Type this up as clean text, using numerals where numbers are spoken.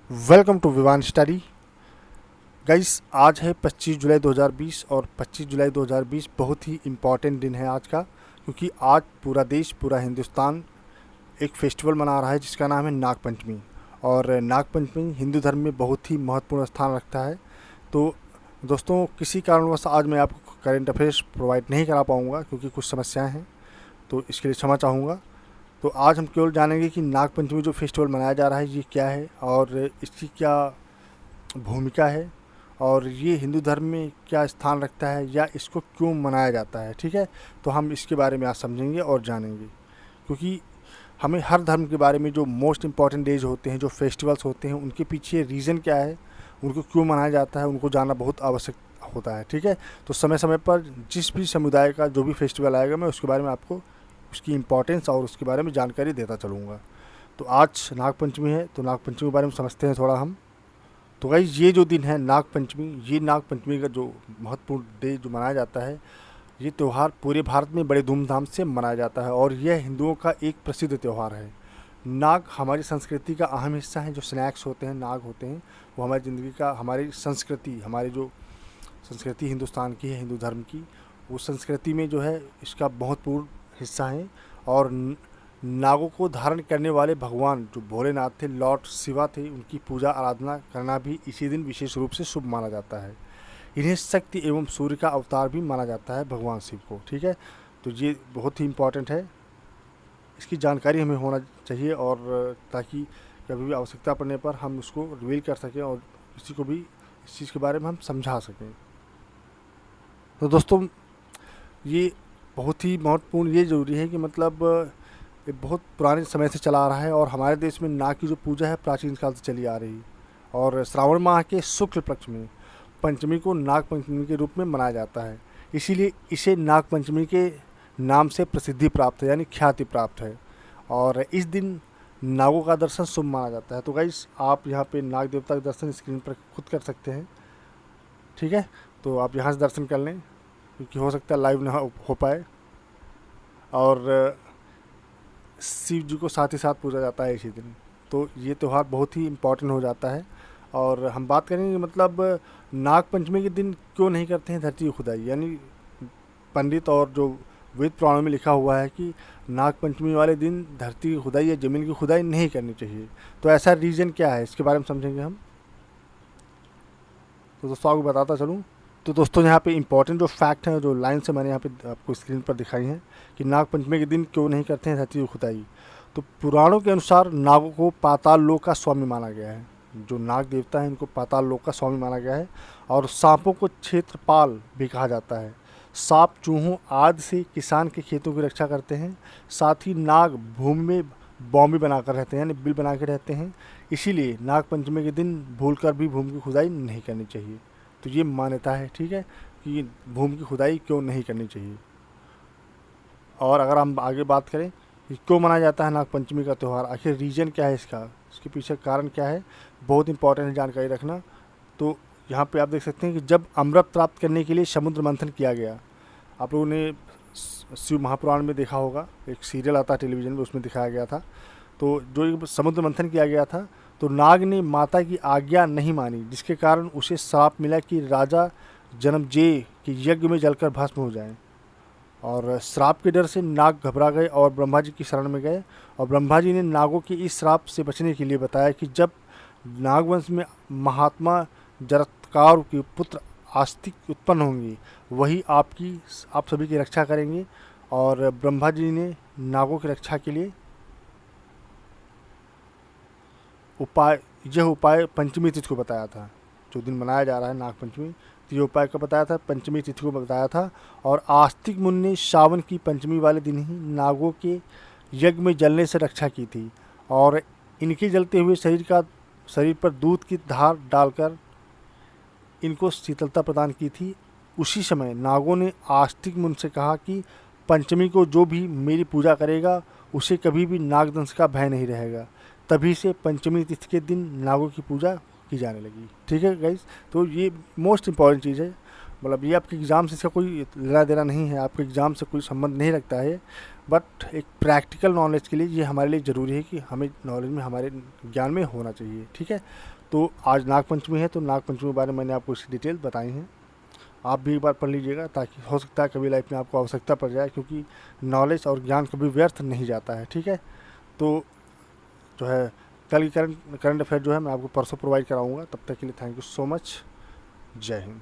Welcome to Vivaan study. Guys, आज है 25 जुलाई 2020 और 25 जुलाई 2020 बहुत ही इम्पॉर्टेंट दिन है आज का, क्योंकि आज पूरा देश, पूरा हिंदुस्तान एक फेस्टिवल मना रहा है जिसका नाम है नागपंचमी। और नागपंचमी हिंदू धर्म में बहुत ही महत्वपूर्ण स्थान रखता है। तो दोस्तों, किसी कारणवश आज मैं आपको करेंट अफेयर्स प्रोवाइड नहीं करा पाऊँगा क्योंकि कुछ समस्याएँ हैं, तो इसके लिए क्षमा चाहूँगा। तो आज हम केवल जानेंगे कि नागपंचमी जो फेस्टिवल मनाया जा रहा है ये क्या है और इसकी क्या भूमिका है और ये हिंदू धर्म में क्या स्थान रखता है या इसको क्यों मनाया जाता है। ठीक है, तो हम इसके बारे में आज समझेंगे और जानेंगे, क्योंकि हमें हर धर्म के बारे में जो मोस्ट इम्पॉर्टेंट डेज होते हैं, जो फेस्टिवल्स होते हैं, उनके पीछे रीज़न क्या है, उनको क्यों मनाया जाता है, उनको जानना बहुत आवश्यक होता है। ठीक है, तो समय समय पर जिस भी समुदाय का जो भी फेस्टिवल आएगा मैं उसके बारे में आपको उसकी इम्पोर्टेंस और उसके बारे में जानकारी देता चलूँगा। तो आज नागपंचमी है, तो नागपंचमी के बारे में समझते हैं थोड़ा हम। तो गाइस, ये जो दिन है नागपंचमी, ये नागपंचमी का जो महत्वपूर्ण डे जो मनाया जाता है, ये त्यौहार पूरे भारत में बड़े धूमधाम से मनाया जाता है और यह हिंदुओं का एक प्रसिद्ध त्यौहार है। नाग हमारी संस्कृति का अहम हिस्सा है। जो स्नैक्स होते हैं, नाग होते हैं, वो हमारी ज़िंदगी का, हमारी संस्कृति, हमारी जो संस्कृति हिंदुस्तान की है, हिंदू धर्म की, वो संस्कृति में जो है इसका महत्वपूर्ण हिस्सा है। और नागों को धारण करने वाले भगवान जो भोलेनाथ थे, लॉर्ड शिवा थे, उनकी पूजा आराधना करना भी इसी दिन विशेष रूप से शुभ माना जाता है। इन्हें शक्ति एवं सूर्य का अवतार भी माना जाता है भगवान शिव को। ठीक है, तो ये बहुत ही इम्पोर्टेंट है, इसकी जानकारी हमें होना चाहिए और ताकि कभी भी आवश्यकता पड़ने पर हम उसको रिवील कर सकें और किसी को भी इस चीज़ के बारे में हम समझा सकें। तो दोस्तों, ये बहुत ही महत्वपूर्ण, ये ज़रूरी है कि मतलब ये बहुत पुराने समय से चला आ रहा है और हमारे देश में नाग की जो पूजा है प्राचीन काल से चली आ रही है। और श्रावण माह के शुक्ल पक्ष में पंचमी को नाग पंचमी के रूप में मनाया जाता है, इसीलिए इसे नाग पंचमी के नाम से प्रसिद्धि प्राप्त है, यानी ख्याति प्राप्त है। और इस दिन नागों का दर्शन शुभ माना जाता है। तो गाइस, आप यहाँ पे नाग देवता का दर्शन स्क्रीन पर खुद कर सकते हैं। ठीक है, तो आप यहाँ से दर्शन कर लें, क्योंकि हो सकता है लाइव ना हो पाए। और शिव जी को साथ ही साथ पूजा जाता है इसी दिन, तो ये त्यौहार बहुत ही इम्पोर्टेंट हो जाता है। और हम बात करेंगे मतलब नाग पंचमी के दिन क्यों नहीं करते हैं धरती की खुदाई, यानी पंडित और जो वेद पुराणों में लिखा हुआ है कि नाग पंचमी वाले दिन धरती की खुदाई या ज़मीन की खुदाई नहीं करनी चाहिए। तो ऐसा रीज़न क्या है, इसके बारे में समझेंगे हम। तो दोस्तों आपको बताता चलूँ, तो दोस्तों यहाँ पे इंपॉर्टेंट जो फैक्ट हैं, जो लाइन से मैंने यहाँ पे आपको स्क्रीन पर दिखाई हैं कि नाग पंचमी के दिन क्यों नहीं करते हैं धरती की खुदाई। तो पुराणों के अनुसार नागों को पाताल लोक का स्वामी माना गया है। जो नाग देवता है इनको पाताल लोक का स्वामी माना गया है। और सांपों को क्षेत्रपाल भी कहा जाता है। सांप, चूहों आदि से किसान के खेतों की रक्षा करते हैं। साथ ही नाग भूमि में बॉम्बे बनाकर रहते हैं, यानी बिल बना के रहते हैं। इसीलिए नाग पंचमी के दिन भूलकर भी भूमि की खुदाई नहीं करनी चाहिए। तो ये मान्यता है, ठीक है, कि भूमि की खुदाई क्यों नहीं करनी चाहिए। और अगर हम आगे बात करें कि क्यों मनाया जाता है नागपंचमी का त्यौहार, आखिर रीजन क्या है इसका, इसके पीछे कारण क्या है, बहुत इंपॉर्टेंट है जानकारी रखना। तो यहाँ पे आप देख सकते हैं कि जब अमृत प्राप्त करने के लिए समुद्र मंथन किया गया, आप लोगों ने शिव महापुराण में देखा होगा, एक सीरियल आता है टेलीविज़न में, उसमें दिखाया गया था। तो जो समुद्र मंथन किया गया था, तो नाग ने माता की आज्ञा नहीं मानी, जिसके कारण उसे श्राप मिला कि राजा जन्मजेय के यज्ञ में जलकर भस्म हो जाएं। और श्राप के डर से नाग घबरा गए और ब्रह्मा जी की शरण में गए। और ब्रह्मा जी ने नागों के इस श्राप से बचने के लिए बताया कि जब नागवंश में महात्मा जरत्कार के पुत्र आस्तिक उत्पन्न होंगे, वही आप सभी की रक्षा करेंगे। और ब्रह्मा जी ने नागों की रक्षा के लिए यह उपाय पंचमी तिथि को बताया था। जो दिन मनाया जा रहा है नागपंचमी, तो ये उपाय को बताया था, पंचमी तिथि को बताया था। और आस्तिक मुनि ने सावन की पंचमी वाले दिन ही नागों के यज्ञ में जलने से रक्षा की थी और इनके जलते हुए शरीर पर दूध की धार डालकर इनको शीतलता प्रदान की थी। उसी समय नागों ने आस्तिक मुनि से कहा कि पंचमी को जो भी मेरी पूजा करेगा उसे कभी भी नागदंश का भय नहीं रहेगा। तभी से पंचमी तिथि के दिन नागों की पूजा की जाने लगी। ठीक है गाइस, तो ये मोस्ट इम्पॉर्टेंट चीज़ है। मतलब ये आपके एग्ज़ाम से इसका कोई लेना देना नहीं है, आपके एग्ज़ाम से कोई संबंध नहीं रखता है, बट एक प्रैक्टिकल नॉलेज के लिए ये हमारे लिए ज़रूरी है कि हमें नॉलेज में, हमारे ज्ञान में होना चाहिए। ठीक है, तो आज नागपंचमी है, तो नागपंचमी के बारे में मैंने आपको इसकी डिटेल बताई हैं। आप भी एक बार पढ़ लीजिएगा, ताकि हो सकता है कभी लाइफ में आपको आवश्यकता पड़ जाए, क्योंकि नॉलेज और ज्ञान कभी व्यर्थ नहीं जाता है। ठीक है, तो जो है कल की करंट अफेयर जो है मैं आपको परसों प्रोवाइड कराऊंगा। तब तक के लिए थैंक यू सो मच। जय हिंद।